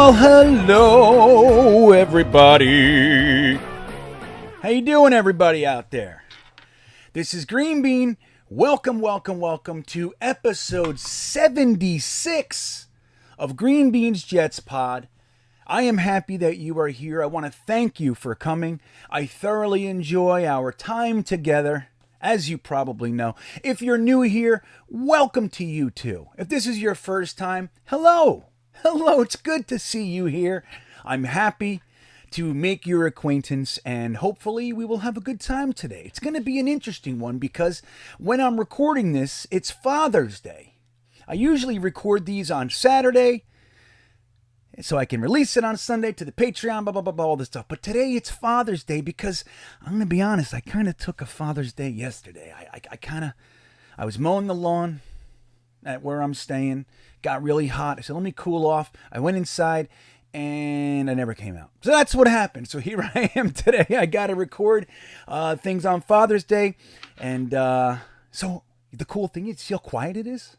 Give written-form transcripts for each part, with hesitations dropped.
Well, hello, everybody. How you doing, everybody out there? This is Green Bean. Welcome to episode 76 of Greenbean's Jets pod. I am happy that you are here. I want to thank you for coming. I thoroughly enjoy our time together, as you probably know. If you're new here, welcome to you too. If this is your first time, hello. Hello, it's good to see you here. I'm happy to make your acquaintance, and hopefully we will have a good time today. It's going to be an interesting one because when I'm recording this, it's Father's Day. I usually record these on Saturday so I can release it on Sunday to the Patreon, blah, blah, blah, blah, all this stuff. But today it's Father's Day because, I'm going to be honest, I kind of took a Father's Day yesterday. I was mowing the lawn at where I'm staying. Got really hot. I said, let me cool off. I went inside and I never came out. So that's what happened. So here I am today. I got to record things on Father's Day. And so the cool thing is, see how quiet it is?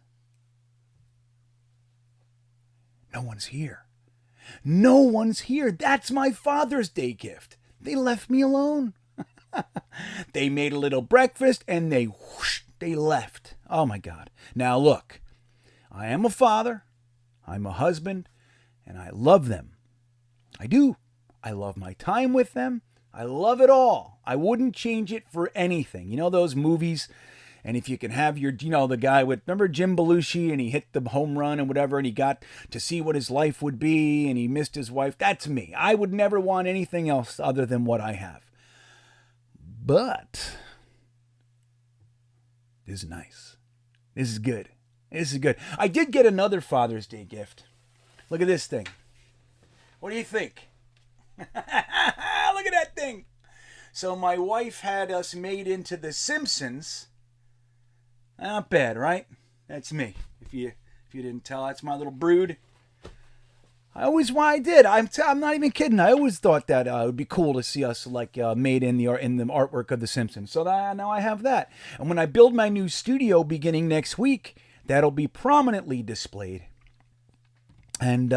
No one's here. No one's here. That's my Father's Day gift. They left me alone. They made a little breakfast and they left. Oh my God. Now look. I am a father, I'm a husband, and I love them. I do. I love my time with them. I love it all. I wouldn't change it for anything. You know those movies, and if you can have your, the guy with, remember Jim Belushi, and he hit the home run and whatever, and he got to see what his life would be, and he missed his wife. That's me. I would never want anything else other than what I have. But this is nice. This is good. This is good. I did get another Father's Day gift. Look at this thing. What do you think? Look at that thing. So my wife had us made into the Simpsons. Not bad, right? That's me. If you didn't tell, that's my little brood. I'm not even kidding. I always thought that it would be cool to see us made in the artwork of the Simpsons. So now I have that. And when I build my new studio beginning next week, that'll be prominently displayed. And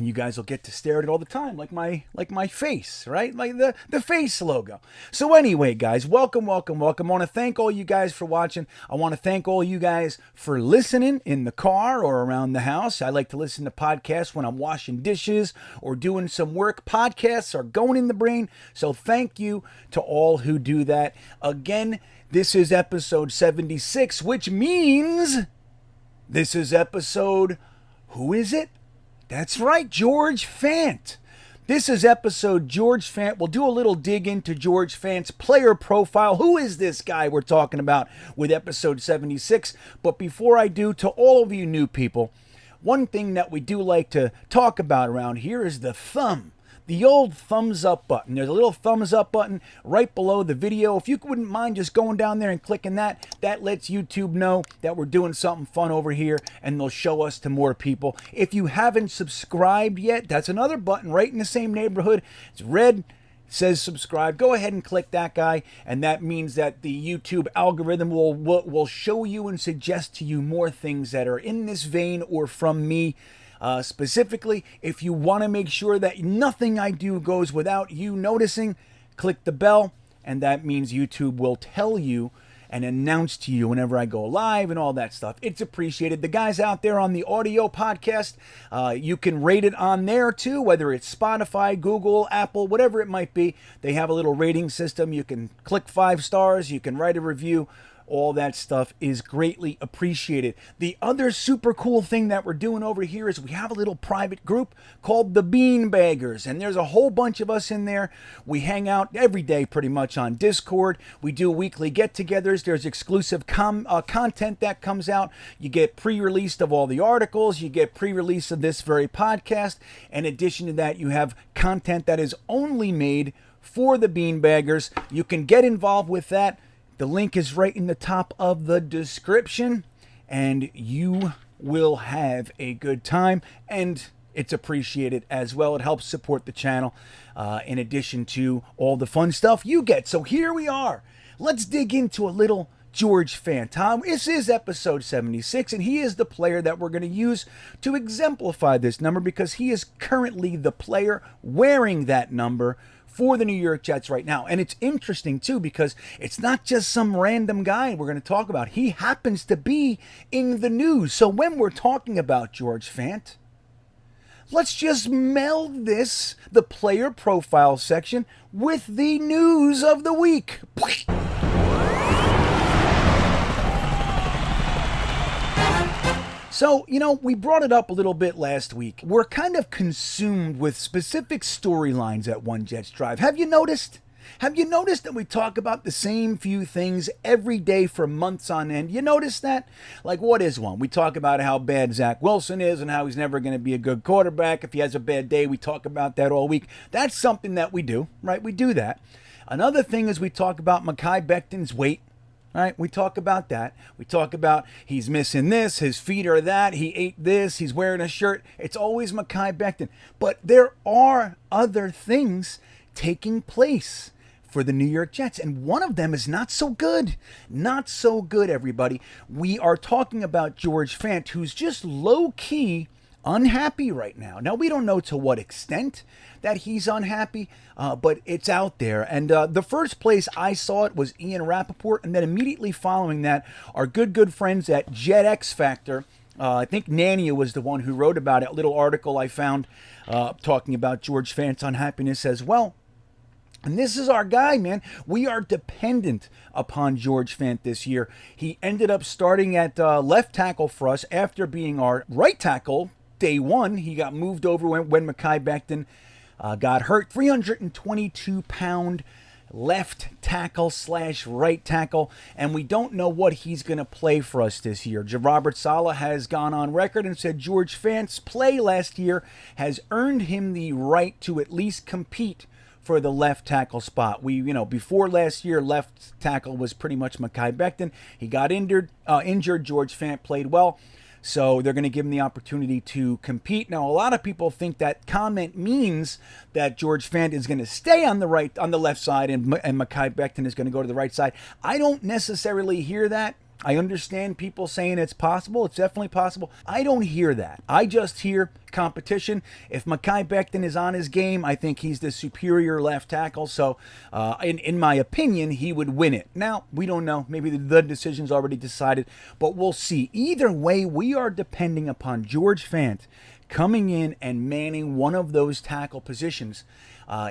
you guys will get to stare at it all the time, like my face, right? Like the face logo. So anyway, guys, welcome. I want to thank all you guys for watching. I want to thank all you guys for listening in the car or around the house. I like to listen to podcasts when I'm washing dishes or doing some work. Podcasts are going in the brain. So thank you to all who do that. Again, this is episode 76, which means this is episode, who is it? That's right, George Fant. This is episode George Fant. We'll do a little dig into George Fant's player profile. Who is this guy we're talking about with episode 76? But before I do, to all of you new people, one thing that we do like to talk about around here is the thumb. The old thumbs up button. There's a little thumbs up button right below the video. If you wouldn't mind just going down there and clicking that, that lets YouTube know that we're doing something fun over here and they'll show us to more people. If you haven't subscribed yet, that's another button right in the same neighborhood. It's red, says subscribe. Go ahead and click that guy, and that means that the YouTube algorithm will show you and suggest to you more things that are in this vein or from me. Specifically, if you want to make sure that nothing I do goes without you noticing, click the bell, and that means YouTube will tell you and announce to you whenever I go live and all that stuff. It's appreciated. The guys out there on the audio podcast, you can rate it on there too, whether it's Spotify, Google, Apple, whatever it might be. They have a little rating system. You can click 5 stars. You can write a review. All that stuff is greatly appreciated. The other super cool thing that we're doing over here is we have a little private group called the Beanbaggers, and there's a whole bunch of us in there. We hang out every day pretty much on Discord. We do weekly get-togethers. There's exclusive content that comes out. You get pre-released of all the articles. You get pre-release of this very podcast. In addition to that, you have content that is only made for the Beanbaggers. You can get involved with that. The link is right in the top of the description, and you will have a good time, and it's appreciated as well. It helps support the channel in addition to all the fun stuff you get. So here we are. Let's dig into a little George Fant. Tom, this is episode 76, and he is the player that we're going to use to exemplify this number because he is currently the player wearing that number for the New York Jets right now. And it's interesting, too, because it's not just some random guy we're going to talk about. He happens to be in the news. So when we're talking about George Fant, let's just meld this, the player profile section, with the news of the week. So, we brought it up a little bit last week. We're kind of consumed with specific storylines at One Jets Drive. Have you noticed? Have you noticed that we talk about the same few things every day for months on end? You notice that? Like, what is one? We talk about how bad Zach Wilson is and how he's never going to be a good quarterback. If he has a bad day, we talk about that all week. That's something that we do, right? We do that. Another thing is we talk about Mekhi Becton's weight. All right, we talk about that. We talk about he's missing this, his feet are that, he ate this, he's wearing a shirt. It's always Mekhi Becton. But there are other things taking place for the New York Jets, and one of them is not so good. Not so good, everybody. We are talking about George Fant, who's just low-key unhappy right now. Now, we don't know to what extent that he's unhappy, but it's out there. And the first place I saw it was Ian Rappaport, and then immediately following that, our good friends at Jet Factor. I think Nania was the one who wrote about it, a little article I found talking about George Fant's unhappiness as well. And this is our guy, man. We are dependent upon George Fant this year. He ended up starting at left tackle for us after being our right tackle day one. He got moved over when Mekhi Becton got hurt. 322-pound left tackle / right tackle, and we don't know what he's going to play for us this year. Robert Saleh has gone on record and said George Fant's play last year has earned him the right to at least compete for the left tackle spot. Before last year, left tackle was pretty much Mekhi Becton. He got injured. George Fant played well. So they're going to give him the opportunity to compete. Now, a lot of people think that comment means that George Fant is going to stay on the left side, and Mekhi Becton is going to go to the right side. I don't necessarily hear that. I understand people saying it's possible. It's definitely possible. I don't hear that. I just hear competition. If Mekhi Becton is on his game, I think he's the superior left tackle. So, in my opinion, he would win it. Now, we don't know. Maybe the decision's already decided, but we'll see. Either way, we are depending upon George Fant coming in and manning one of those tackle positions.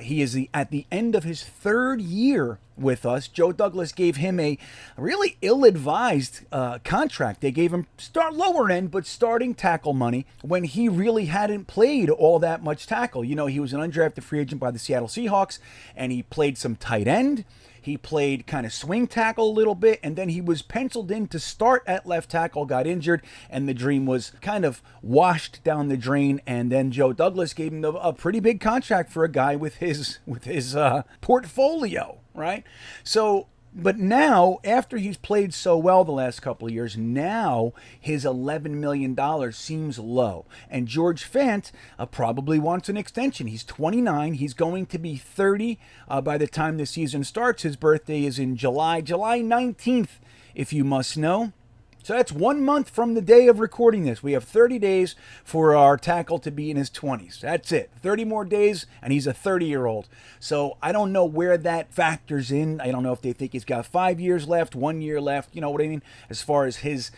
He is at the end of his third year with us. Joe Douglas gave him a really ill-advised contract. They gave him lower end, but starting tackle money when he really hadn't played all that much tackle. He was an undrafted free agent by the Seattle Seahawks, and he played some tight end. He played kind of swing tackle a little bit, and then he was penciled in to start at left tackle, got injured, and the dream was kind of washed down the drain. And then Joe Douglas gave him a pretty big contract for a guy with his portfolio, right? So, but now, after he's played so well the last couple of years, now his $11 million seems low. And George Fant probably wants an extension. He's 29. He's going to be 30 by the time the season starts. His birthday is in July 19th, if you must know. So that's 1 month from the day of recording this. We have 30 days for our tackle to be in his 20s. That's it. 30 more days, and he's a 30-year-old. So I don't know where that factors in. I don't know if they think he's got 5 years left, 1 year left, you know what I mean, as far as his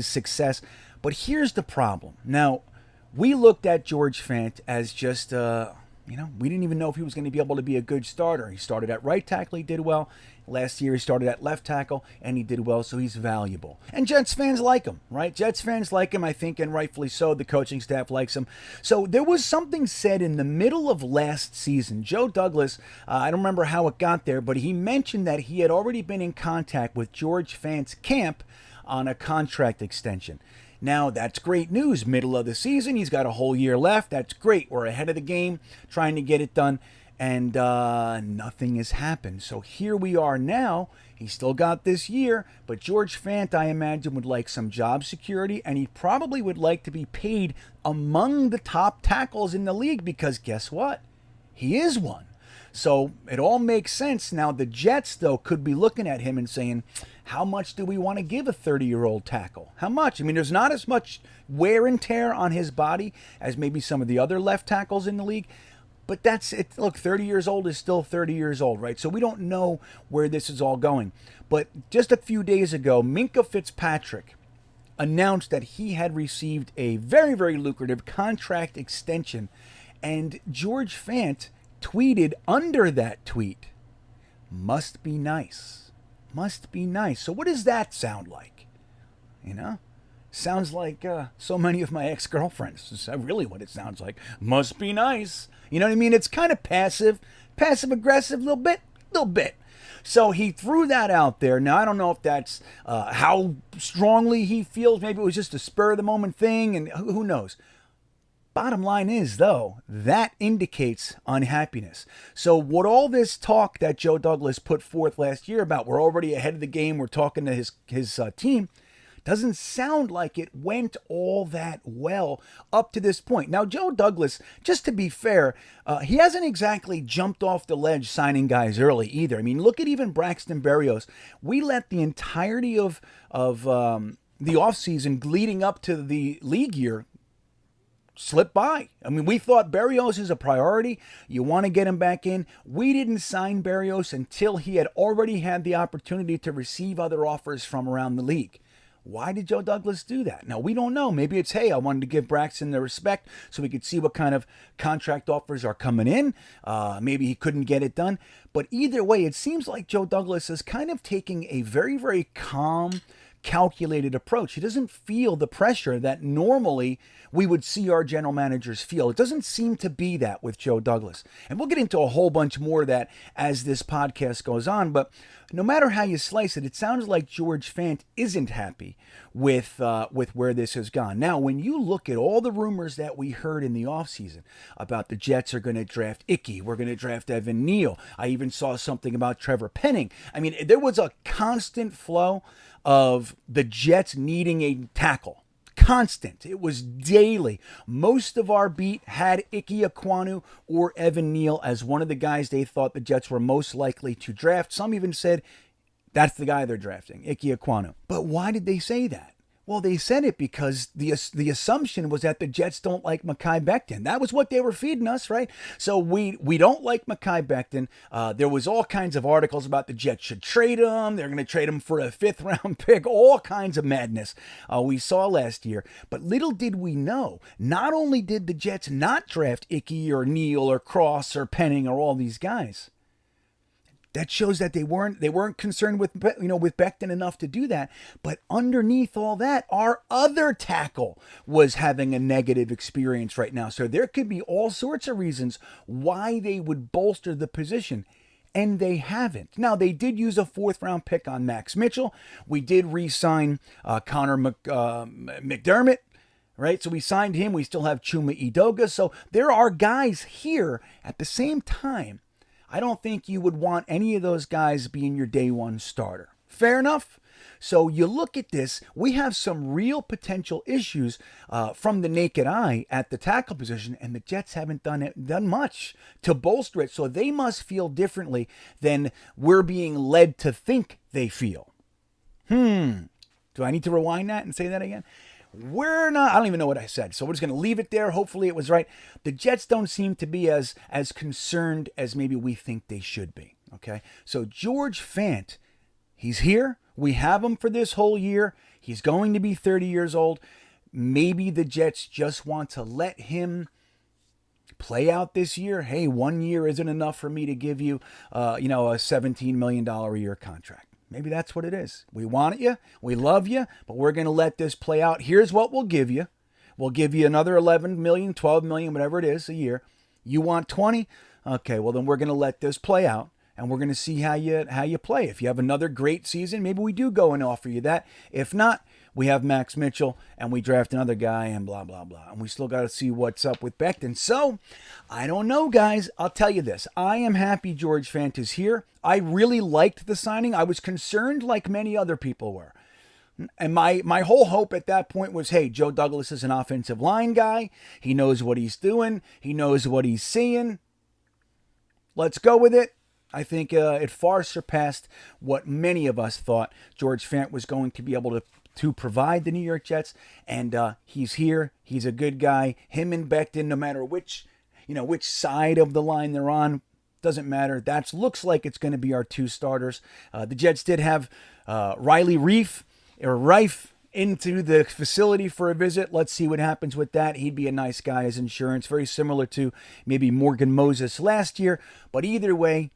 success. But here's the problem. Now, we looked at George Fant as just, we didn't even know if he was going to be able to be a good starter. He started at right tackle, he did well. Last year, he started at left tackle, and he did well, so he's valuable. And Jets fans like him, right? Jets fans like him, I think, and rightfully so. The coaching staff likes him. So there was something said in the middle of last season. Joe Douglas, I don't remember how it got there, but he mentioned that he had already been in contact with George Fant's camp on a contract extension. Now, that's great news. Middle of the season, he's got a whole year left. That's great. We're ahead of the game, trying to get it done. And nothing has happened. So here we are now. He's still got this year, but George Fant, I imagine, would like some job security, and he probably would like to be paid among the top tackles in the league because guess what? He is one. So it all makes sense. Now, the Jets, though, could be looking at him and saying, how much do we want to give a 30-year-old tackle? How much? I mean, there's not as much wear and tear on his body as maybe some of the other left tackles in the league. But that's it. Look, 30 years old is still 30 years old, right? So we don't know where this is all going. But just a few days ago, Minkah Fitzpatrick announced that he had received a very, very lucrative contract extension. And George Fant tweeted under that tweet, "Must be nice. Must be nice." So what does that sound like? You know? Sounds like so many of my ex-girlfriends. That's really what it sounds like. Must be nice. You know what I mean? It's kind of passive-aggressive, a little bit. So he threw that out there. Now, I don't know if that's how strongly he feels. Maybe it was just a spur-of-the-moment thing, and who knows. Bottom line is, though, that indicates unhappiness. So what all this talk that Joe Douglas put forth last year about we're already ahead of the game, we're talking to his team, doesn't sound like it went all that well up to this point. Now, Joe Douglas, just to be fair, he hasn't exactly jumped off the ledge signing guys early either. I mean, look at even Braxton Berrios. We let the entirety of the offseason leading up to the league year slip by. I mean, we thought Berrios is a priority. You want to get him back in. We didn't sign Berrios until he had already had the opportunity to receive other offers from around the league. Why did Joe Douglas do that? Now, we don't know. Maybe it's, hey, I wanted to give Braxton the respect so we could see what kind of contract offers are coming in. Maybe he couldn't get it done. But either way, it seems like Joe Douglas is kind of taking a very, very calm, calculated approach. He doesn't feel the pressure that normally we would see our general managers feel. It doesn't seem to be that with Joe Douglas. And we'll get into a whole bunch more of that as this podcast goes on. But no matter how you slice it, it sounds like George Fant isn't happy with where this has gone. Now, when you look at all the rumors that we heard in the offseason about the Jets are going to draft Ickey, we're going to draft Evan Neal. I even saw something about Trevor Penning. I mean, there was a constant flow of the Jets needing a tackle. Constant. It was daily. Most of our beat had Ike Ekwonu or Evan Neal as one of the guys they thought the Jets were most likely to draft. Some even said that's the guy they're drafting, Ike Ekwonu. But why did they say that? Well, they said it because the assumption was that the Jets don't like Mekhi Becton. That was what they were feeding us, right? So we don't like Mekhi Becton. There was all kinds of articles about the Jets should trade him. They're going to trade him for a 5th-round pick. All kinds of madness we saw last year. But little did we know, not only did the Jets not draft Ickey or Neal or Cross or Penning or all these guys, that shows that they weren't concerned with Becton enough to do that. But underneath all that, our other tackle was having a negative experience right now. So there could be all sorts of reasons why they would bolster the position. And they haven't. Now, they did use a 4th-round pick on Max Mitchell. We did re-sign Connor McDermott. Right, so we signed him. We still have Chuma Edoga. So there are guys here at the same time. I don't think you would want any of those guys being your day one starter. Fair enough? So you look at this, we have some real potential issues from the naked eye at the tackle position, and the Jets haven't done much to bolster it. So they must feel differently than we're being led to think they feel. Do I need to rewind that and say that again? I don't even know what I said, so we're just going to leave it there. Hopefully it was right. The Jets don't seem to be as concerned as maybe we think they should be, okay? So George Fant, he's here. We have him for this whole year. He's going to be 30 years old. Maybe the Jets just want to let him play out this year. Hey, 1 year isn't enough for me to give you, a $17 million a year contract. Maybe that's what it is. We want you. We love you, but we're going to let this play out. Here's what we'll give you. We'll give you another 11 million, 12 million, whatever it is a year. You want 20? Okay, well then we're going to let this play out, and we're going to see how you play. If you have another great season, maybe we do go and offer you that. If not, we have Max Mitchell, and we draft another guy, and blah, blah, blah. And we still got to see what's up with Becton. So, I don't know, guys. I'll tell you this. I am happy George Fant is here. I really liked the signing. I was concerned like many other people were. And my whole hope at that point was, hey, Joe Douglas is an offensive line guy. He knows what he's doing. He knows what he's seeing. let's go with it. I think it far surpassed what many of us thought George Fant was going to be able to provide the New York Jets, and he's here. He's a good guy. Him and Becton, no matter which side of the line they're on, doesn't matter. That looks like it's going to be our two starters. The Jets did have Riley Reif into the facility for a visit. Let's see what happens with that. He'd be a nice guy as insurance, very similar to maybe Morgan Moses last year. But either way,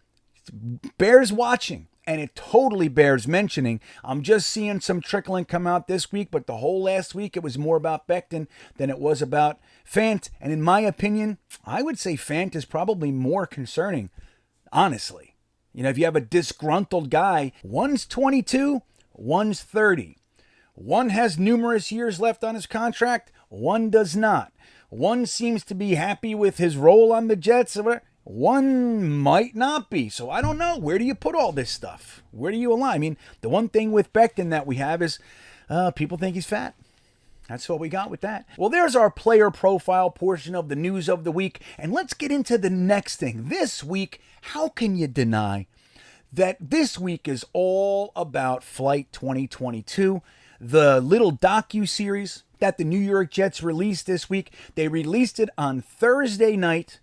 it bears watching, and it totally bears mentioning. I'm just seeing some trickling come out this week, but the whole last week it was more about Becton than it was about Fant. And in my opinion, I would say Fant is probably more concerning, honestly. If you have a disgruntled guy, one's 22, one's 30. One has numerous years left on his contract, one does not. One seems to be happy with his role on the Jets, one might not be. So I don't know. Where do you put all this stuff? Where do you align? I mean, the one thing with Becton that we have is people think he's fat. That's what we got with that. Well, there's our player profile portion of the news of the week. And let's get into the next thing. This week, how can you deny that this week is all about Flight 2022, the little docu-series that the New York Jets released this week. They released it on Thursday night,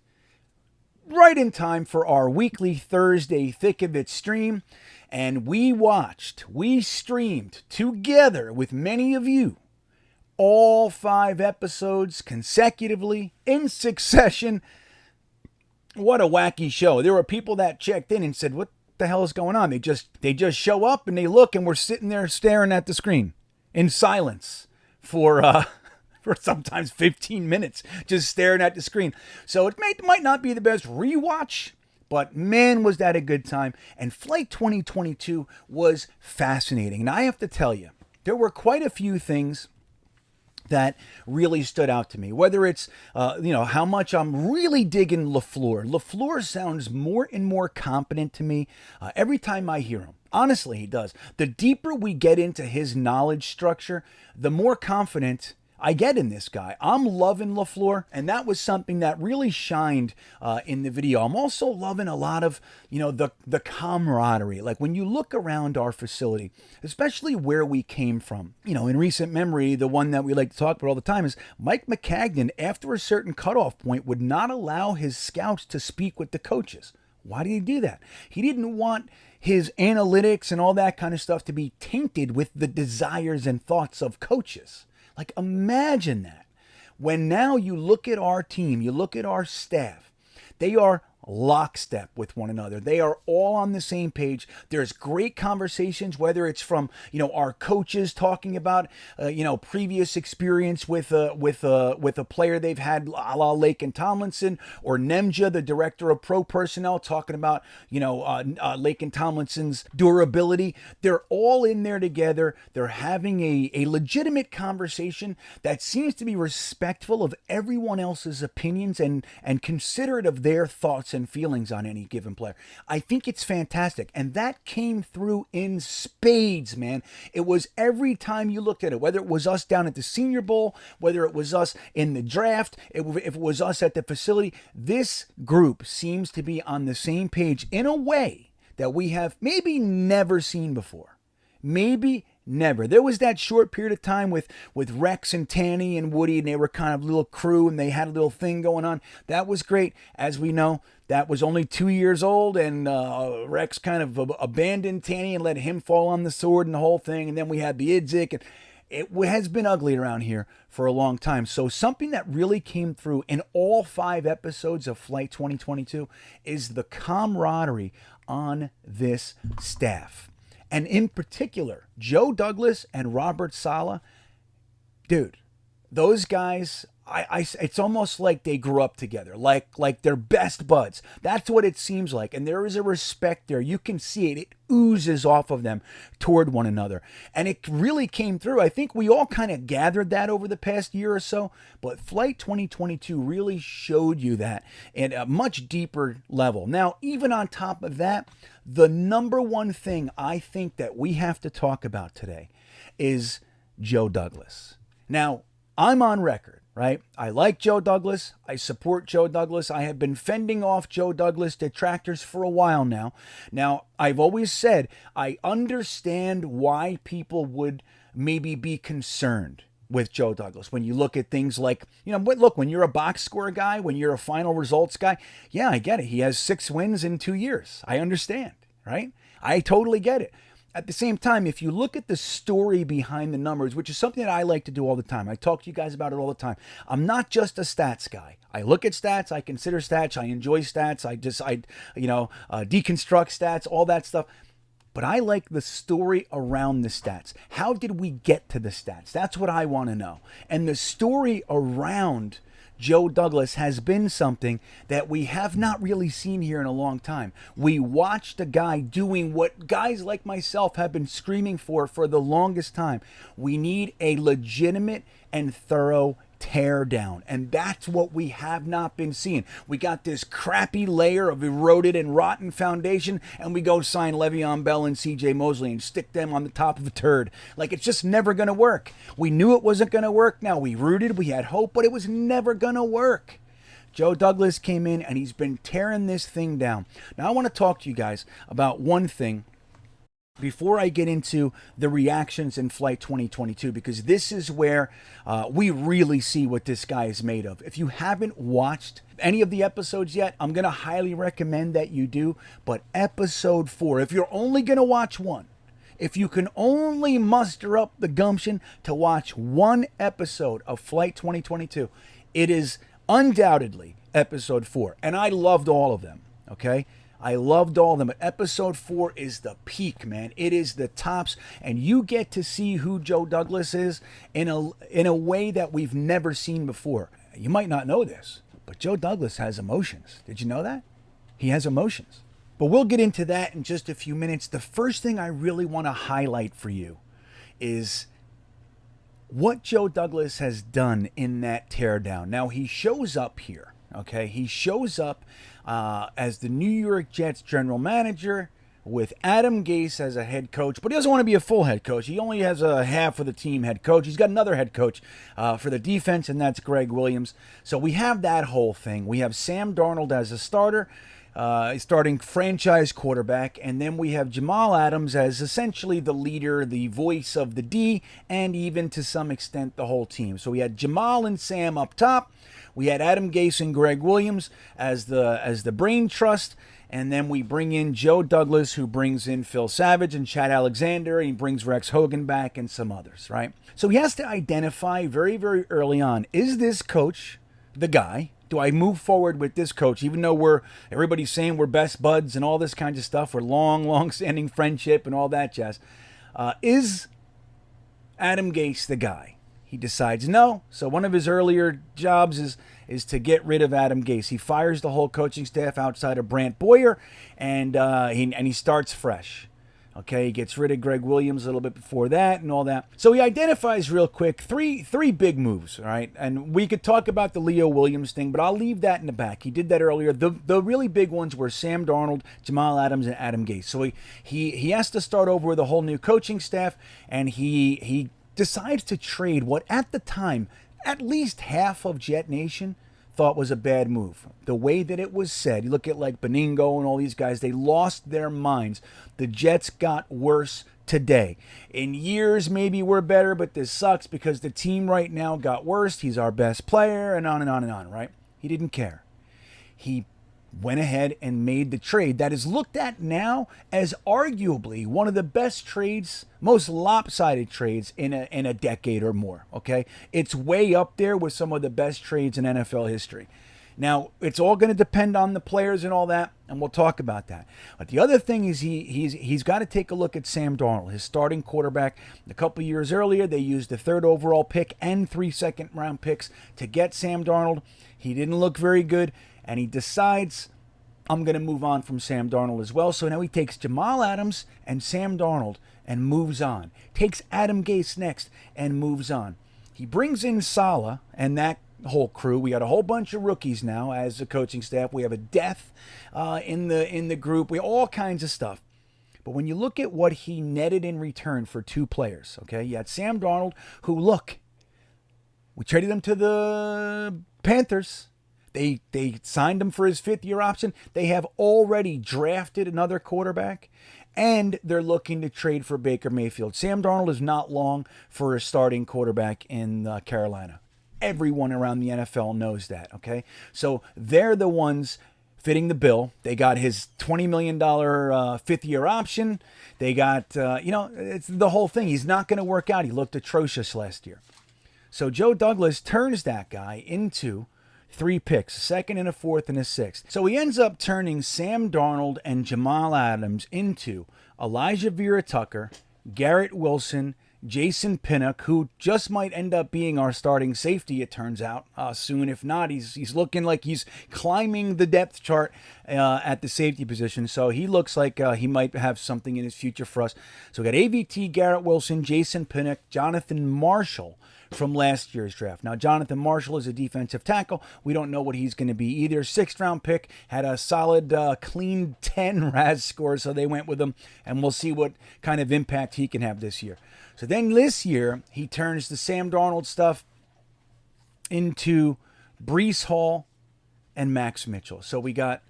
right in time for our weekly Thursday Thick of It stream. And we streamed together with many of you all 5 episodes consecutively in succession. What a wacky show. There were people that checked in and said, what the hell is going on? They just show up and they look, and we're sitting there staring at the screen in silence for sometimes 15 minutes, just staring at the screen. So it might not be the best rewatch, but man, was that a good time. And Flight 2022 was fascinating. And I have to tell you, there were quite a few things that really stood out to me. Whether it's, how much I'm really digging LaFleur. LaFleur sounds more and more competent to me every time I hear him. Honestly, he does. The deeper we get into his knowledge structure, the more confident I get in this guy. I'm loving LaFleur, and that was something that really shined in the video. I'm also loving a lot of, the camaraderie. Like when you look around our facility, especially where we came from, in recent memory, the one that we like to talk about all the time is Mike McCagnon, after a certain cutoff point, would not allow his scouts to speak with the coaches. Why did he do that? He didn't want his analytics and all that kind of stuff to be tainted with the desires and thoughts of coaches. Like, imagine that. When now you look at our team, you look at our staff, they are lockstep with one another. They are all on the same page. There's great conversations, whether it's from, our coaches talking about, previous experience with a player they've had, a la Laken Tomlinson, or Nemja, the director of pro personnel, talking about, Laken Tomlinson's durability. They're all in there together. They're having a legitimate conversation that seems to be respectful of everyone else's opinions and considerate of their thoughts and feelings on any given player. I think it's fantastic. And that came through in spades, man. It was every time you looked at it, whether it was us down at the Senior Bowl, whether it was us in the draft, if it was us at the facility, this group seems to be on the same page in a way that we have maybe never seen before. Maybe never. There was that short period of time with Rex and Tanny and Woody, and they were kind of a little crew, and they had a little thing going on. That was great. As we know, that was only 2 years old, and Rex kind of abandoned Tanny and let him fall on the sword and the whole thing. And then we had the Idzik, and it has been ugly around here for a long time. So something that really came through in all 5 episodes of Flight 2022 is the camaraderie on this staff. And in particular, Joe Douglas and Robert Saleh, dude, those guys, it's almost like they grew up together, like they're best buds. That's what it seems like. And there is a respect there. You can see it. It oozes off of them toward one another. And it really came through. I think we all kind of gathered that over the past year or so. But Flight 2022 really showed you that at a much deeper level. Now, even on top of that, the number one thing I think that we have to talk about today is Joe Douglas. Now, I'm on record right? I like Joe Douglas. I support Joe Douglas. I have been fending off Joe Douglas detractors for a while now. Now, I've always said I understand why people would maybe be concerned with Joe Douglas. When you look at things like, look, when you're a box score guy, when you're a final results guy, yeah, I get it. He has 6 wins in 2 years. I understand, right? I totally get it. At the same time, if you look at the story behind the numbers, which is something that I like to do all the time, I talk to you guys about it all the time. I'm not just a stats guy. I look at stats, I consider stats, I enjoy stats, I deconstruct stats, all that stuff. But I like the story around the stats. How did we get to the stats? That's what I want to know. And the story around Joe Douglas has been something that we have not really seen here in a long time. We watched a guy doing what guys like myself have been screaming for the longest time. We need a legitimate and thorough tear down, and that's what we have not been seeing. We got this crappy layer of eroded and rotten foundation, and we go sign Le'Veon Bell and CJ Mosley and stick them on the top of a turd. Like, it's just never going to work. We knew it wasn't going to work. Now, we rooted, we had hope, but it was never going to work. Joe Douglas came in, and he's been tearing this thing down. Now, I want to talk to you guys about one thing before I get into the reactions in Flight 2022, because this is where we really see what this guy is made of. If you haven't watched any of the episodes yet, I'm going to highly recommend that you do. But episode 4, if you're only going to watch one, if you can only muster up the gumption to watch one episode of Flight 2022, it is undoubtedly episode 4. And I loved all of them, okay? I loved all of them, but episode 4 is the peak, man. It is the tops, and you get to see who Joe Douglas is in a way that we've never seen before. You might not know this, but Joe Douglas has emotions. Did you know that? He has emotions. But we'll get into that in just a few minutes. The first thing I really want to highlight for you is what Joe Douglas has done in that teardown. Now, he shows up here, okay? He shows up as the New York Jets general manager with Adam Gase as a head coach, but he doesn't want to be a full head coach. He only has a half of the team head coach. He's got another head coach for the defense, and that's Greg Williams. So we have that whole thing. We have Sam Darnold as a starter, starting franchise quarterback, and then we have Jamal Adams as essentially the leader, the voice of the D, and even to some extent the whole team. So we had Jamal and Sam up top. We had Adam Gase and Greg Williams as the brain trust, and then we bring in Joe Douglas, who brings in Phil Savage and Chad Alexander, and he brings Rex Hogan back and some others, right? So he has to identify very, very early on, is this coach the guy? Do I move forward with this coach, even though everybody's saying we're best buds and all this kind of stuff, we're long-standing friendship and all that jazz. Is Adam Gase the guy? He decides no. So one of his earlier jobs is to get rid of Adam Gase. He fires the whole coaching staff outside of Brant Boyer, and he starts fresh. Okay, he gets rid of Greg Williams a little bit before that and all that. So he identifies real quick three big moves, all right? And we could talk about the Leo Williams thing, but I'll leave that in the back. He did that earlier. The really big ones were Sam Darnold, Jamal Adams, and Adam Gase. So he has to start over with a whole new coaching staff, and he decides to trade what at the time at least half of Jetnation thought was a bad move. The way that it was said, you look at like Beningo and all these guys, they lost their minds. The Jets got worse today. In years, maybe we're better, but this sucks because the team right now got worse. He's our best player, and on and on and on, right? He didn't care. He went ahead and made the trade that is looked at now as arguably one of the best trades, most lopsided trades in a decade or more, okay? It's way up there with some of the best trades in NFL history. Now, it's all going to depend on the players and all that, and we'll talk about that. But the other thing is he's got to take a look at Sam Darnold, his starting quarterback. A couple years earlier, they used the 3rd overall pick and 3 second-round picks to get Sam Darnold. He didn't look very good, and he decides, I'm going to move on from Sam Darnold as well. So now he takes Jamal Adams and Sam Darnold and moves on. Takes Adam Gase next and moves on. He brings in Saleh and that whole crew. We got a whole bunch of rookies now as a coaching staff. We have a death in the group. We all kinds of stuff. But when you look at what he netted in return for 2 players, okay, you had Sam Darnold, who, look, We traded him to the Panthers. They signed him for his 5th-year option. They have already drafted another quarterback, and they're looking to trade for Baker Mayfield. Sam Darnold is not long for a starting quarterback in Carolina. Everyone around the NFL knows that, okay? So they're the ones fitting the bill. They got his $20 million 5th-year option. They got, it's the whole thing. He's not going to work out. He looked atrocious last year. So Joe Douglas turns that guy into 3 picks, a 2nd and a 4th and a 6th. So he ends up turning Sam Darnold and Jamal Adams into Elijah Vera Tucker, Garrett Wilson, Jason Pinnock, who just might end up being our starting safety, it turns out, soon. If not, he's looking like he's climbing the depth chart at the safety position. So he looks like he might have something in his future for us. So we got AVT, Garrett Wilson, Jason Pinnock, Jonathan Marshall from last year's draft. Now, Jonathan Marshall is a defensive tackle. We don't know what he's going to be either. 6th-round pick, had a solid, clean 10 RAS score, so they went with him, and we'll see what kind of impact he can have this year. So then this year, he turns the Sam Darnold stuff into Breece Hall and Max Mitchell. So we got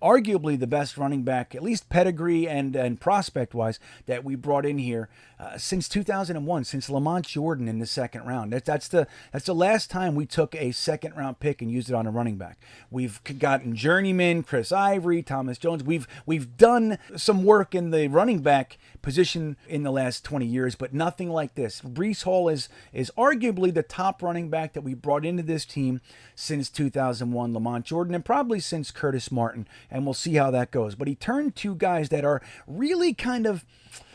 arguably the best running back, at least pedigree and prospect-wise, that we brought in here since 2001, since Lamont Jordan in the 2nd round. That's the last time we took a 2nd-round pick and used it on a running back. We've gotten journeyman, Chris Ivory, Thomas Jones. We've done some work in the running back position in the last 20 years, but nothing like this. Breece Hall is arguably the top running back that we brought into this team since 2001, Lamont Jordan, and probably since Curtis Martin, and we'll see how that goes. But he turned 2 guys that are really kind of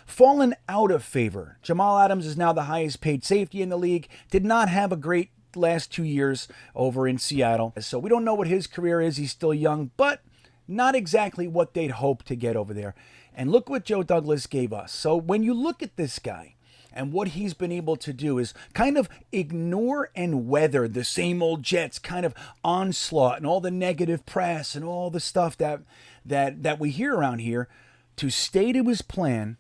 fallen out of favor. Jamal Adams is now the highest paid safety in the league, did not have a great last 2 years over in Seattle. So we don't know what his career is. He's still young, but not exactly what they'd hope to get over there. And look what Joe Douglas gave us. So when you look at this guy and what he's been able to do is kind of ignore and weather the same old Jets kind of onslaught and all the negative press and all the stuff that we hear around here, to stay to his plan,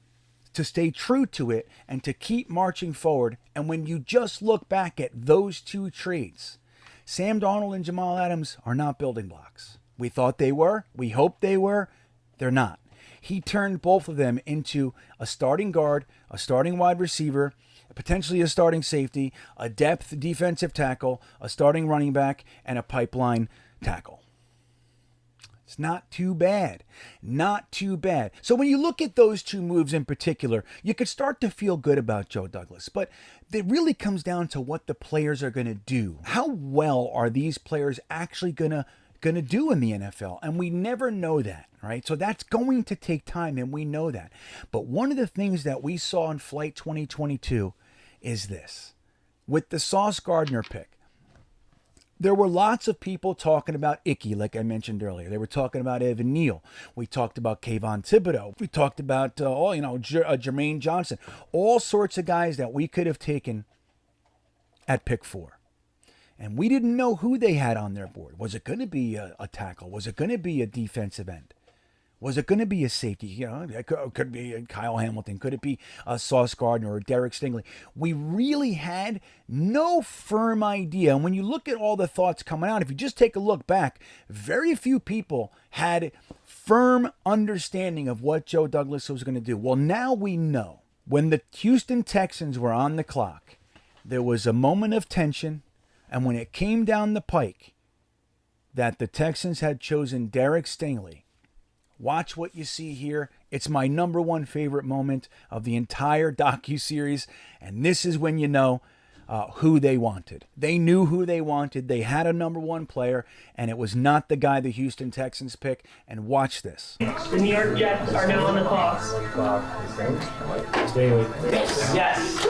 to stay true to it, and to keep marching forward. And when you just look back at those 2 trades, Sam Darnold and Jamal Adams are not building blocks. We thought they were. We hoped they were. They're not. He turned both of them into a starting guard, a starting wide receiver, potentially a starting safety, a depth defensive tackle, a starting running back, and a pipeline tackle. It's not too bad. Not too bad. So when you look at those 2 moves in particular, you could start to feel good about Joe Douglas. But it really comes down to what the players are going to do. How well are these players actually going to do in the NFL? And we never know that, right? So that's going to take time, and we know that. But one of the things that we saw in Flight 2022 is this. With the Sauce Gardner pick, there were lots of people talking about Icky, like I mentioned earlier. They were talking about Evan Neal. We talked about Kayvon Thibodeau. We talked about, Jermaine Johnson. All sorts of guys that we could have taken at pick 4. And we didn't know who they had on their board. Was it going to be a tackle? Was it going to be a defensive end? Was it going to be a safety? It could be Kyle Hamilton. Could it be a Sauce Gardner or Derek Stingley? We really had no firm idea. And when you look at all the thoughts coming out, if you just take a look back, very few people had firm understanding of what Joe Douglas was going to do. Well, now we know. When the Houston Texans were on the clock, there was a moment of tension. And when it came down the pike that the Texans had chosen Derek Stingley, watch what you see here. It's my number 1 favorite moment of the entire docuseries. And this is when you know who they wanted. They knew who they wanted. They had a number 1 player, and it was not the guy the Houston Texans picked. And watch this. The New York Jets are now on the clock. Stingley. Yes.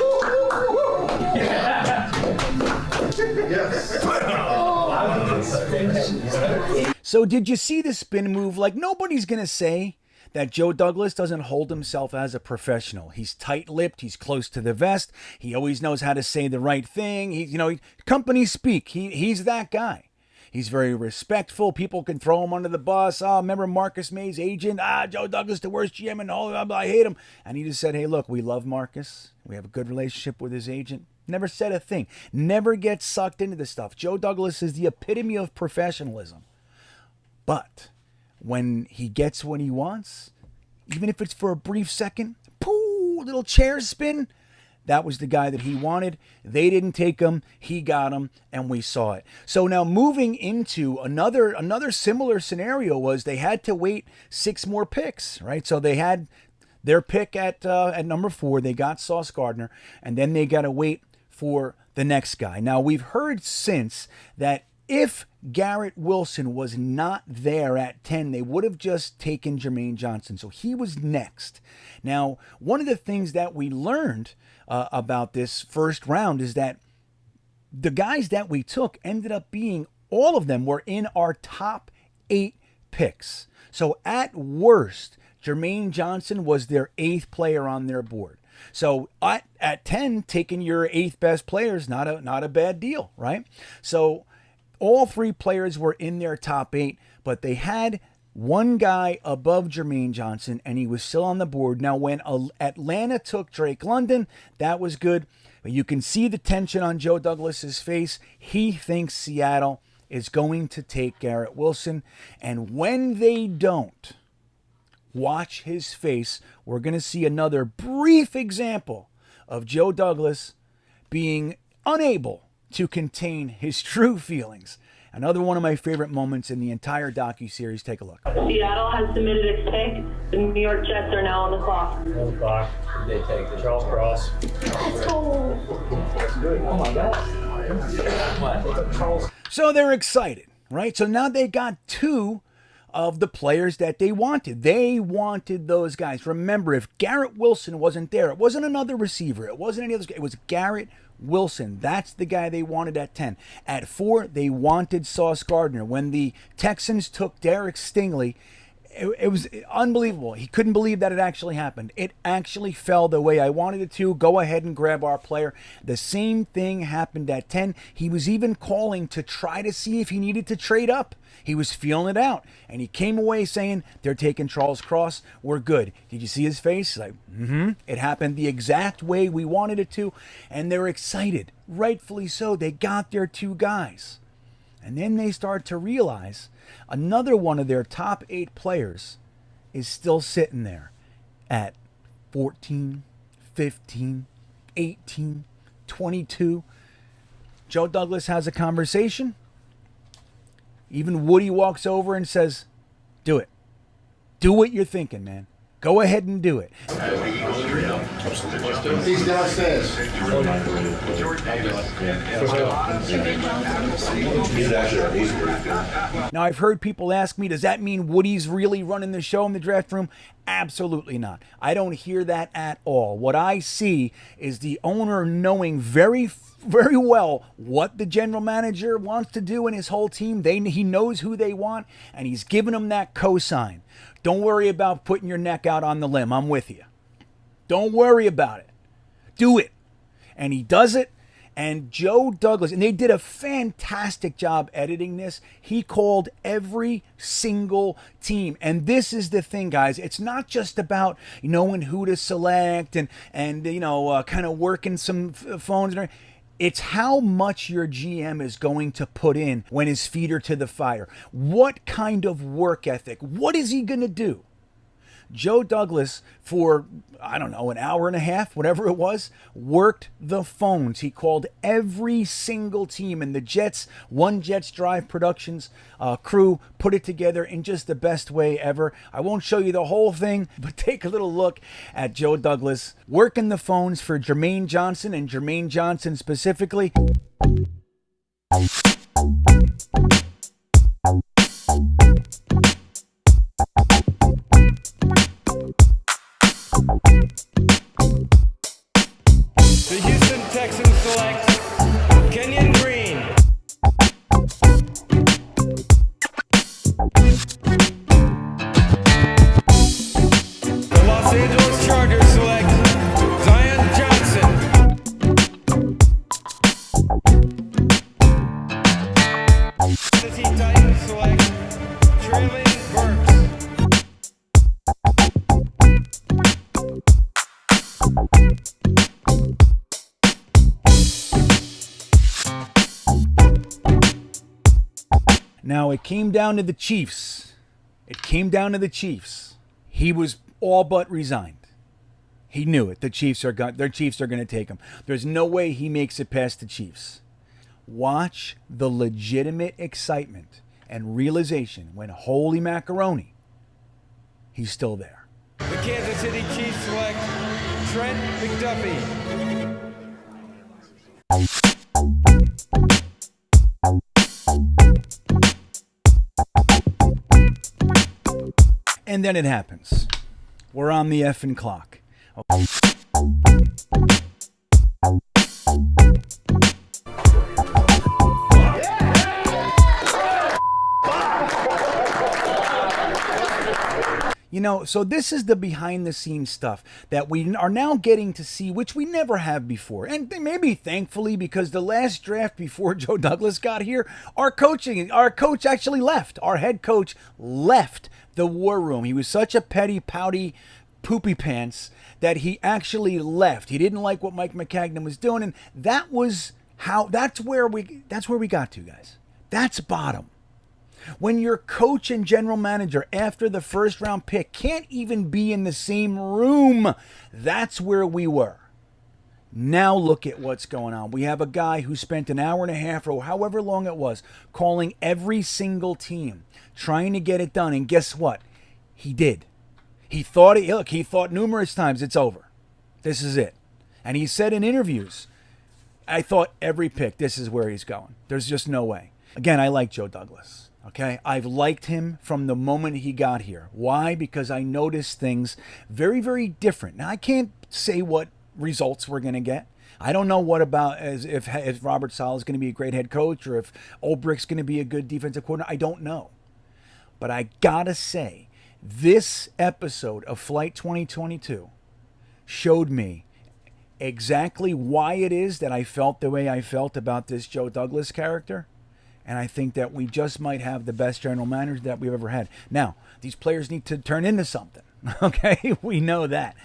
So did you see the spin move? Like, nobody's going to say that Joe Douglas doesn't hold himself as a professional. He's tight-lipped. He's close to the vest. He always knows how to say the right thing. Company speak. He's that guy. He's very respectful. People can throw him under the bus. Oh, remember Marcus May's agent? Joe Douglas, the worst GM, and all. I hate him. And he just said, hey, look, we love Marcus. We have a good relationship with his agent. Never said a thing. Never gets sucked into this stuff. Joe Douglas is the epitome of professionalism. But when he gets what he wants, even if it's for a brief second, pooh, little chair spin, that was the guy that he wanted. They didn't take him. He got him, and we saw it. So now moving into another similar scenario was they had to wait 6 more picks, right? So they had their pick at number 4. They got Sauce Gardner, and then they got to wait for the next guy. Now, we've heard since that if Garrett Wilson was not there at 10, they would have just taken Jermaine Johnson. So he was next. Now, one of the things that we learned about this first round is that the guys that we took ended up being, all of them were in our top 8 picks. So at worst, Jermaine Johnson was their 8th player on their board. So at 10, taking your 8th best player is not a bad deal, right? So all 3 players were in their top 8, but they had one guy above Jermaine Johnson, and he was still on the board. Now, when Atlanta took Drake London, that was good. But you can see the tension on Joe Douglas's face. He thinks Seattle is going to take Garrett Wilson. And when they don't, watch his face. We're going to see another brief example of Joe Douglas being unable to contain his true feelings. Another one of my favorite moments in the entire docuseries. Take a look. Seattle has submitted its pick. The New York Jets are now on the clock. On the clock. They take the Charles Cross. Let's go. That's good. Oh my God. So they're excited, right? So now they got 2 of the players that they wanted. They wanted those guys. Remember, if Garrett Wilson wasn't there, it wasn't another receiver. It wasn't any other. It was Garrett Wilson. That's the guy they wanted at 10. At 4, they wanted Sauce Gardner. When the Texans took Derek Stingley, it was unbelievable. He couldn't believe that it actually happened. It actually fell the way I wanted it to. Go ahead and grab our player. The same thing happened at 10. He was even calling to try to see if he needed to trade up. He was feeling it out. And he came away saying, they're taking Charles Cross. We're good. Did you see his face? Like, It happened the exact way we wanted it to. And they're excited. Rightfully so. They got their 2 guys. And then they start to realize another one of their top 8 players is still sitting there at 14, 15, 18, 22. Joe Douglas has a conversation. Even Woody walks over and says, do it. Do what you're thinking, man. Go ahead and do it. He's downstairs. Now, I've heard people ask me, does that mean Woody's really running the show in the draft room? Absolutely not. I don't hear that at all. What I see is the owner knowing very well what the general manager wants to do and his whole team. He knows who they want, and he's giving them that cosign. Don't worry about putting your neck out on the limb. I'm with you. Don't worry about it. Do it. And he does it. And Joe Douglas, and they did a fantastic job editing this. He called every single team. And this is the thing, guys. It's not just about knowing who to select and kind of working some phones. It's how much your GM is going to put in when his feet are to the fire. What kind of work ethic? What is he going to do? Joe Douglas, for, an hour and a half, whatever it was, worked the phones. He called every single team, and the Jets, One Jets Drive Productions crew put it together in just the best way ever. I won't show you the whole thing, but take a little look at Joe Douglas working the phones for Jermaine Johnson, and Jermaine Johnson specifically. The Houston Texans select Kenyon Green. The Los Angeles Chargers select Zion Johnson. Now, it came down to the Chiefs. He was all but resigned. He knew it. Their Chiefs are going to take him. There's no way he makes it past the Chiefs. Watch the legitimate excitement and realization when, holy macaroni, he's still there. The Kansas City Chiefs select Trent McDuffie. And then it happens. We're on the effing clock. You know, so this is the behind the scenes stuff that we are now getting to see, which we never have before. And maybe thankfully, because the last draft before Joe Douglas got here, our coach actually left. Our head coach left the war room. He was such a petty, pouty, poopy pants that he actually left. He didn't like what Mike McCagnon was doing, and that's where we got to, guys. That's bottom. When your coach and general manager after the first round pick can't even be in the same room, that's where we were. Now look at what's going on. We have a guy who spent an hour and a half or however long it was calling every single team, trying to get it done. And guess what? He did. He thought numerous times, it's over. This is it. And he said in interviews, I thought every pick, this is where he's going. There's just no way. Again, I like Joe Douglas. Okay, I've liked him from the moment he got here. Why? Because I noticed things very, very different. Now, I can't say what results we're going to get. I don't know what about if Robert Saleh is going to be a great head coach or if Ulbricht's going to be a good defensive coordinator. I don't know. But I got to say, this episode of Flight 2022 showed me exactly why it is that I felt the way I felt about this Joe Douglas character. And I think that we just might have the best general manager that we've ever had. Now, these players need to turn into something. Okay? We know that.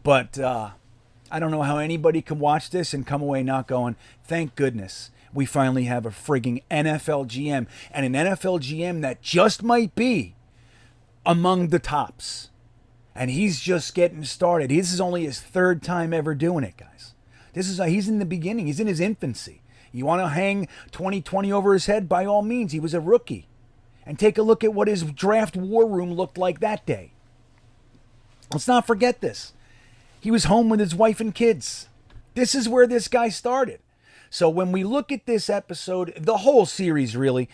But I don't know how anybody can watch this and come away not going, thank goodness we finally have a frigging NFL GM. And an NFL GM that just might be among the tops. And he's just getting started. This is only his third time ever doing it, guys. He's in the beginning. He's in his infancy. You want to hang 2020 over his head? By all means, he was a rookie. And take a look at what his draft war room looked like that day. Let's not forget this. He was home with his wife and kids. This is where this guy started. So when we look at this episode, the whole series really,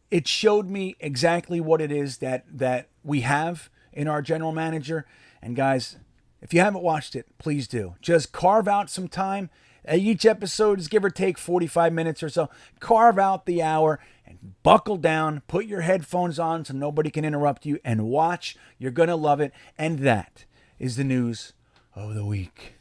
it showed me exactly what it is that we have in our general manager. And guys, if you haven't watched it, please do. Just carve out some time. Each episode is give or take 45 minutes or so. Carve out the hour and buckle down. Put your headphones on so nobody can interrupt you and watch. You're going to love it. And that is the news of the week.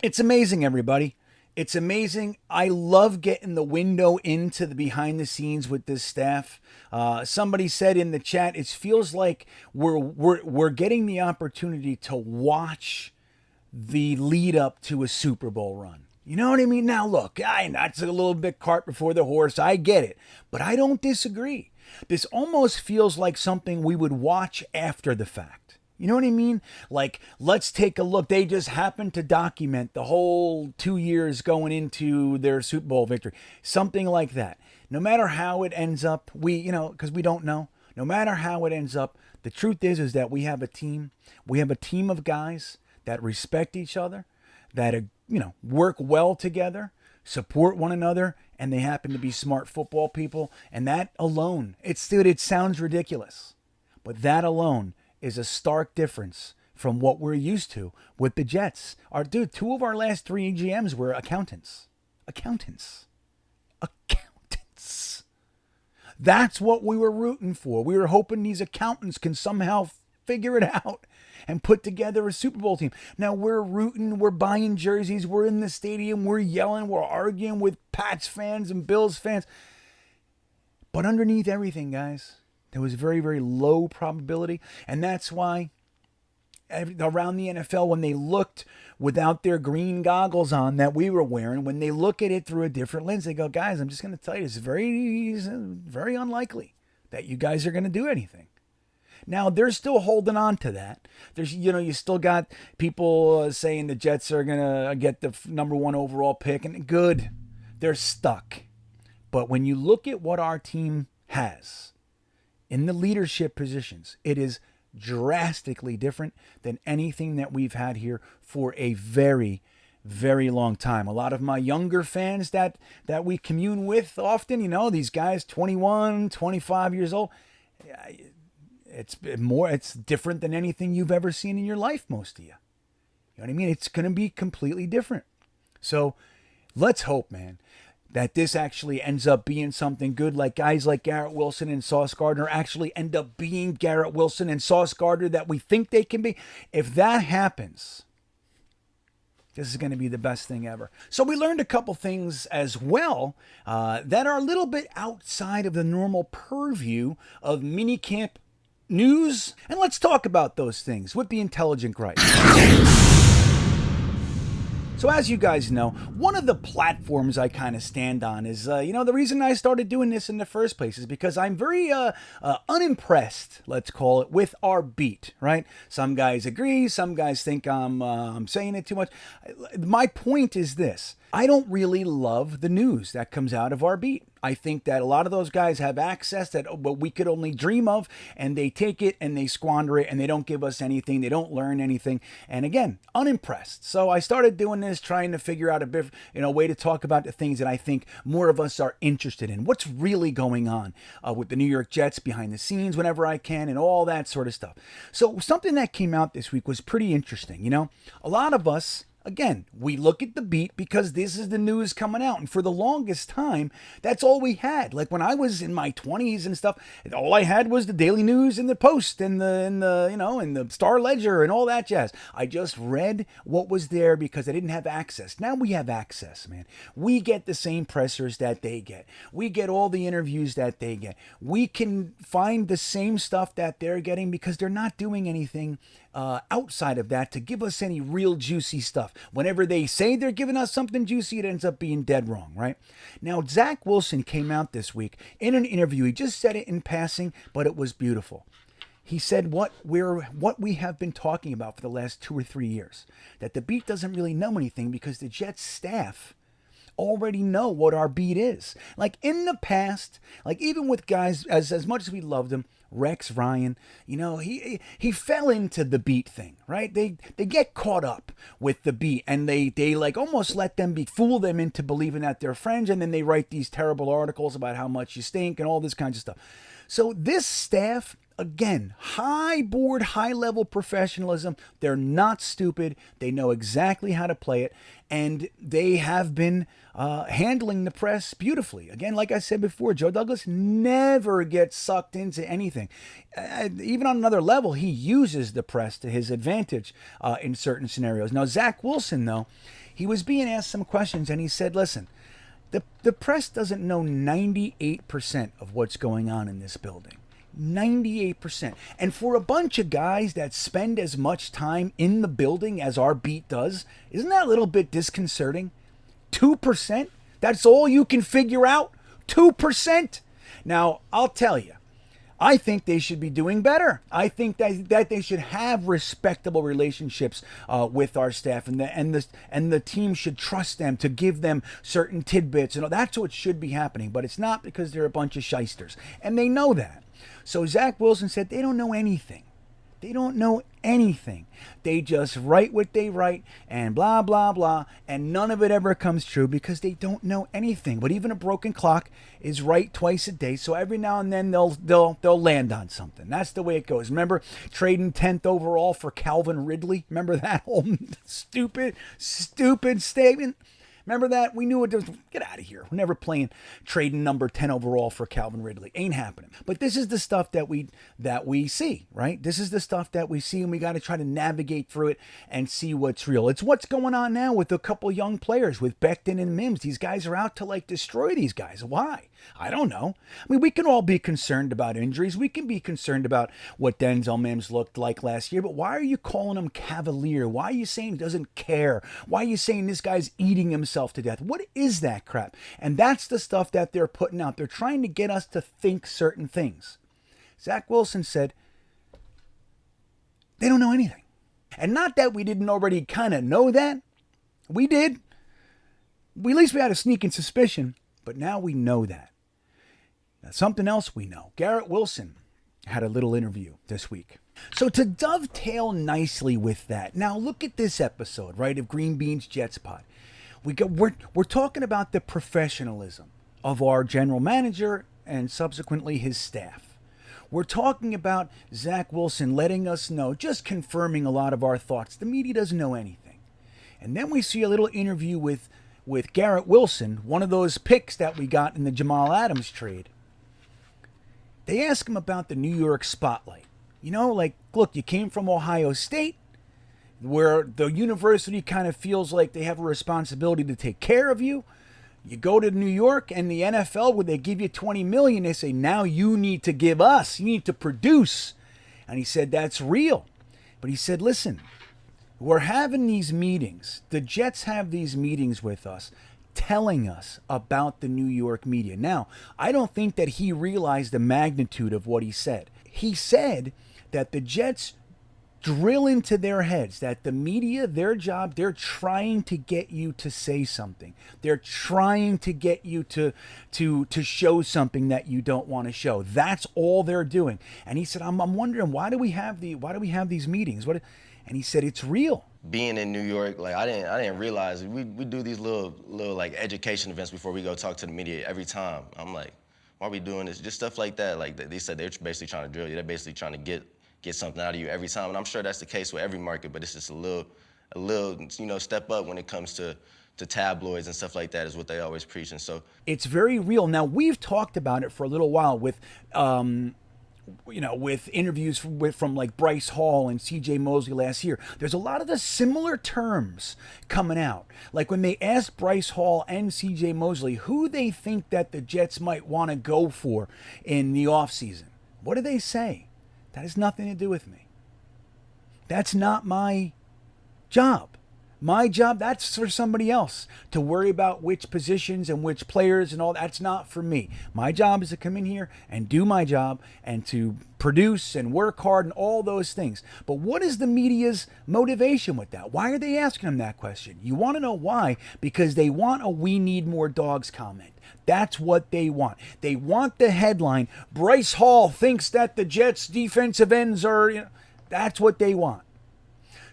It's amazing, everybody. It's amazing. I love getting the window into the behind the scenes with this staff. Somebody said in the chat, it feels like we're getting the opportunity to watch the lead up to a Super Bowl run. You know what I mean? Now look, that's a little bit cart before the horse. I get it, but I don't disagree. This almost feels like something we would watch after the fact. You know what I mean? Like, let's take a look. They just happened to document the whole 2 years going into their Super Bowl victory. Something like that. No matter how it ends up, because we don't know. No matter how it ends up, the truth is that we have a team. We have a team of guys that respect each other, that, work well together, support one another, and they happen to be smart football people. And that alone, it sounds ridiculous, but that alone is a stark difference from what we're used to with the Jets. Two of our last three GMs were accountants. That's what we were rooting for. We were hoping these accountants can somehow figure it out and put together a Super Bowl team. Now we're rooting, we're buying jerseys, we're in the stadium, we're yelling, we're arguing with Pats fans and Bills fans. But underneath everything, guys, there was very, very low probability. And that's why around the NFL when they looked without their green goggles on that we were wearing, when they look at it through a different lens, they go, guys, I'm just going to tell you, it's very unlikely that you guys are going to do anything. Now, they're still holding on to that. There's, you still got people saying the Jets are going to get the number 1 overall pick, and good, they're stuck. But when you look at what our team has in the leadership positions, it is drastically different than anything that we've had here for a very, very long time. A lot of my younger fans that we commune with often, these guys 21, 25 years old, it's different than anything you've ever seen in your life, most of you. You know what I mean? It's going to be completely different. So let's hope, man, that this actually ends up being something good, like guys like Garrett Wilson and Sauce Gardner actually end up being Garrett Wilson and Sauce Gardner that we think they can be. If that happens, this is going to be the best thing ever. So we learned a couple things as well that are a little bit outside of the normal purview of minicamp news. And let's talk about those things with the intelligent gripe. So as you guys know, one of the platforms I kind of stand on is, the reason I started doing this in the first place is because I'm very unimpressed, let's call it, with our beat, right? Some guys agree, some guys think I'm saying it too much. My point is this. I don't really love the news that comes out of our beat. I think that a lot of those guys have access that what we could only dream of, and they take it and they squander it and they don't give us anything. They don't learn anything. And again, unimpressed. So I started doing this, trying to figure out a bit, way to talk about the things that I think more of us are interested in. What's really going on with the New York Jets behind the scenes whenever I can and all that sort of stuff. So something that came out this week was pretty interesting. A lot of us, again, we look at the beat because this is the news coming out. And for the longest time, that's all we had. Like when I was in my 20s and stuff, all I had was the Daily News and the Post and the Star Ledger and all that jazz. I just read what was there because I didn't have access. Now we have access, man. We get the same pressers that they get. We get all the interviews that they get. We can find the same stuff that they're getting because they're not doing anything outside of that to give us any real juicy stuff. Whenever they say they're giving us something juicy, it ends up being dead wrong, right? Now, Zach Wilson came out this week in an interview. He just said it in passing, but it was beautiful. He said what we have been talking about for the last 2 or 3 years, that the beat doesn't really know anything because the Jets staff already know what our beat is. Like in the past, like even with guys, as much as we loved him, Rex Ryan, he fell into the beat thing, right? They get caught up with the beat and they like almost let them fool them into believing that they're friends, and then they write these terrible articles about how much you stink and all this kinds of stuff. So this staff, again, high board, high level professionalism. They're not stupid. They know exactly how to play it. And they have been handling the press beautifully. Again, like I said before, Joe Douglas never gets sucked into anything. Even on another level, he uses the press to his advantage in certain scenarios. Now, Zach Wilson, though, he was being asked some questions and he said, listen, the press doesn't know 98% of what's going on in this building. 98%. And for a bunch of guys that spend as much time in the building as our beat does, isn't that a little bit disconcerting? 2%? That's all you can figure out? 2%? Now, I'll tell you, I think they should be doing better. I think that they should have respectable relationships with our staff, and the team should trust them to give them certain tidbits. That's what should be happening. But it's not, because they're a bunch of shysters, and they know that. So Zach Wilson said they don't know anything. They don't know anything. They just write what they write and blah, blah, blah. And none of it ever comes true because they don't know anything. But even a broken clock is right twice a day. So every now and then they'll land on something. That's the way it goes. Remember trading 10th overall for Calvin Ridley? Remember that whole stupid statement? Remember that? We knew it was, get out of here. We're never trading number 10 overall for Calvin Ridley. Ain't happening. But this is the stuff that we see, right? This is the stuff that we see, and we got to try to navigate through it and see what's real. It's what's going on now with a couple young players, with Becton and Mims. These guys are out to destroy these guys. Why? I don't know. I mean, we can all be concerned about injuries. We can be concerned about what Denzel Mims looked like last year, but why are you calling him cavalier? Why are you saying he doesn't care? Why are you saying this guy's eating himself to death? What is that crap? And that's the stuff that they're putting out. They're trying to get us to think certain things. Zach Wilson said they don't know anything. And not that we didn't already kind of know that. We did. At least we had a sneaking suspicion, but now we know that. Now, something else we know. Garrett Wilson had a little interview this week. So to dovetail nicely with that, now look at this episode, right, of Greenbean's Pod. We're talking about the professionalism of our general manager and subsequently his staff. We're talking about Zach Wilson letting us know, just confirming a lot of our thoughts. The media doesn't know anything. And then we see a little interview with Garrett Wilson, one of those picks that we got in the Jamal Adams trade. They ask him about the New York spotlight. You know, like, look, you came from Ohio State, where the university kind of feels like they have a responsibility to take care of you. You go to New York and the NFL, where they give you $20 million, they say, now you need to give us, you need to produce. And he said, that's real. But he said, listen, we're having these meetings. The Jets have these meetings with us, telling us about the New York media. Now, I don't think that he realized the magnitude of what he said. He said that the Jets drill into their heads that the media, their job, they're trying to get you to say something. They're trying to get you to show something that you don't want to show. That's all they're doing. And he said, I'm wondering, why do we have these meetings? And he said, it's real. Being in New York, like I didn't realize we do these little like education events before we go talk to the media every time. I'm like, why are we doing this? Just stuff like that. Like they said, they're basically trying to drill you. They're basically trying to get something out of you every time. And I'm sure that's the case with every market, but it's just a little step up when it comes to tabloids and stuff like that is what they always preach. And so it's very real. Now, we've talked about it for a little while with with interviews from like Bryce Hall and CJ Mosley last year. There's a lot of the similar terms coming out. Like when they asked Bryce Hall and CJ Mosley who they think that the Jets might want to go for in the offseason, what do they say? That has nothing to do with me. That's not my job. My job, that's for somebody else to worry about which positions and which players and all. That's not for me. My job is to come in here and do my job and to produce and work hard and all those things. But what is the media's motivation with that? Why are they asking them that question? You want to know why? Because they want a "we need more dogs" comment. That's what they want. They want the headline, Bryce Hall thinks that the Jets defensive ends are, that's what they want.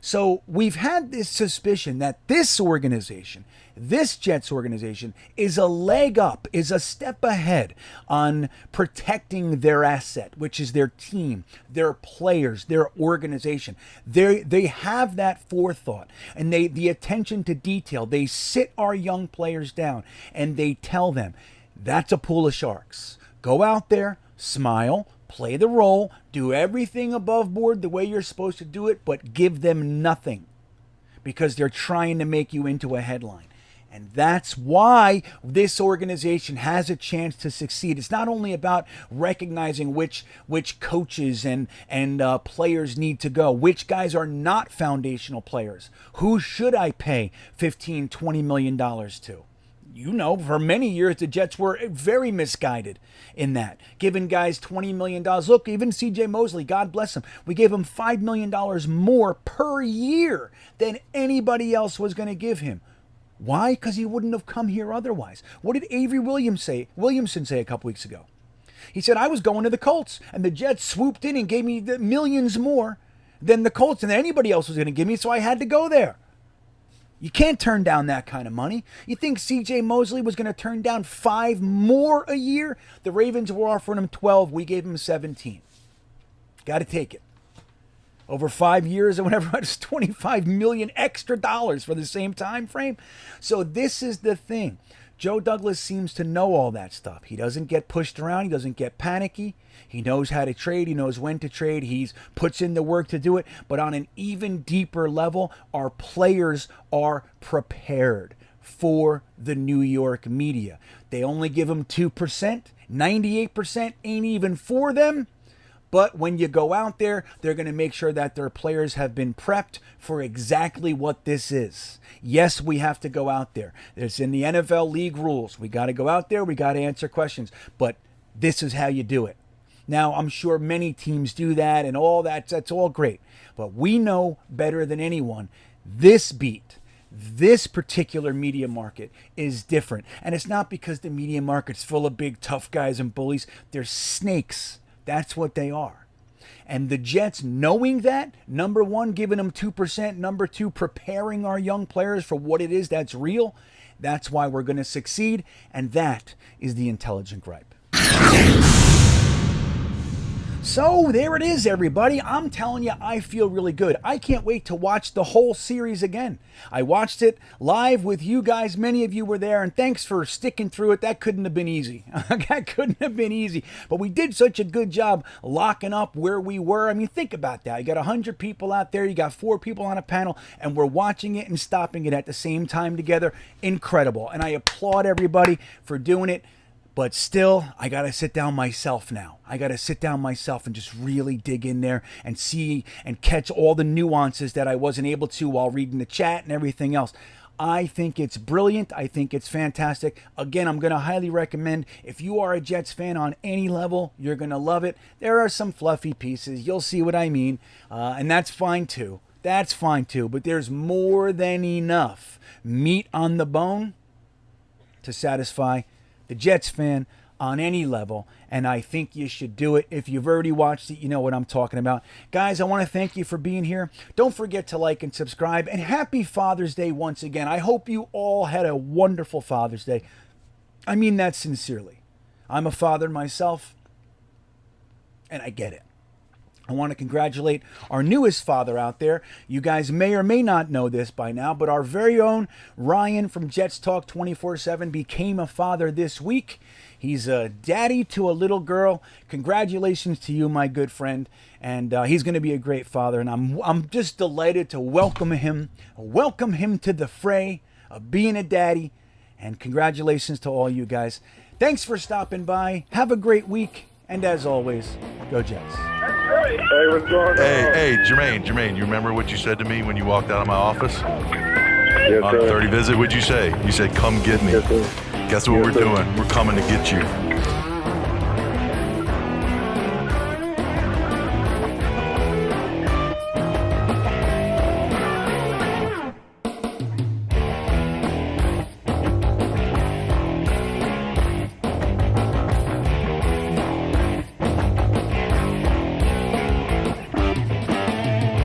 So we've had this suspicion that this organization, this Jets organization, is a leg up, is a step ahead on protecting their asset, which is their team, their players, their organization. They have that forethought and the attention to detail. They sit our young players down and they tell them, that's a pool of sharks. Go out there, smile, play the role, do everything above board the way you're supposed to do it, but give them nothing because they're trying to make you into a headline. And that's why this organization has a chance to succeed. It's not only about recognizing which coaches and players need to go, which guys are not foundational players. Who should I pay $15, $20 million to? You know, for many years, the Jets were very misguided in that, giving guys $20 million. Look, even CJ Mosley, God bless him, we gave him $5 million more per year than anybody else was going to give him. Why? Because he wouldn't have come here otherwise. What did Avery Williamson say a couple weeks ago? He said, I was going to the Colts, and the Jets swooped in and gave me the millions more than the Colts and anybody else was going to give me, so I had to go there. You can't turn down that kind of money. You think CJ Mosley was going to turn down 5 more a year? The Ravens were offering him 12. We gave him 17. Got to take it. Over 5 years or whatever, it's $25 million extra dollars for the same time frame. So this is the thing. Joe Douglas seems to know all that stuff. He doesn't get pushed around. He doesn't get panicky. He knows how to trade. He knows when to trade. He puts in the work to do it. But on an even deeper level, our players are prepared for the New York media. They only give them 2%. 98% ain't even for them. But when you go out there, they're going to make sure that their players have been prepped for exactly what this is. Yes, we have to go out there. It's in the NFL league rules. We got to go out there. We got to answer questions. But this is how you do it. Now, I'm sure many teams do that and all that. That's all great. But we know better than anyone, this beat, this particular media market is different. And it's not because the media market's full of big tough guys and bullies. They're snakes. That's what they are. And the Jets, knowing that, number one, giving them 2%, number two, preparing our young players for what it is that's real, that's why we're going to succeed. And that is the intelligent gripe. So there it is, everybody. I'm telling you, I feel really good. I can't wait to watch the whole series again. I watched it live with you guys. Many of you were there, and thanks for sticking through it. That couldn't have been easy. That couldn't have been easy. But we did such a good job locking up where we were. I mean, think about that. You got 100 people out there. You got 4 people on a panel, and we're watching it and stopping it at the same time together. Incredible. And I applaud everybody for doing it. But still, I got to sit down myself now. I got to sit down myself and just really dig in there and see and catch all the nuances that I wasn't able to while reading the chat and everything else. I think it's brilliant. I think it's fantastic. Again, I'm going to highly recommend, if you are a Jets fan on any level, you're going to love it. There are some fluffy pieces. You'll see what I mean. And that's fine too. That's fine too. But there's more than enough meat on the bone to satisfy the Jets fan on any level, and I think you should do it. If you've already watched it, you know what I'm talking about. Guys, I want to thank you for being here. Don't forget to like and subscribe, and happy Father's Day once again. I hope you all had a wonderful Father's Day. I mean that sincerely. I'm a father myself, and I get it. I want to congratulate our newest father out there. You guys may or may not know this by now, but our very own Ryan from Jets Talk 24/7 became a father this week. He's a daddy to a little girl. Congratulations to you, my good friend. And he's going to be a great father. And I'm just delighted to welcome him to the fray of being a daddy. And congratulations to all you guys. Thanks for stopping by. Have a great week. And as always, go Jets. Hey, what's going on? Hey, Jermaine, you remember what you said to me when you walked out of my office? Yes, On sir. the 30 visit, what'd you say? You said, come get me. Yes, sir. Guess what Yes, we're sir. doing? We're coming to get you.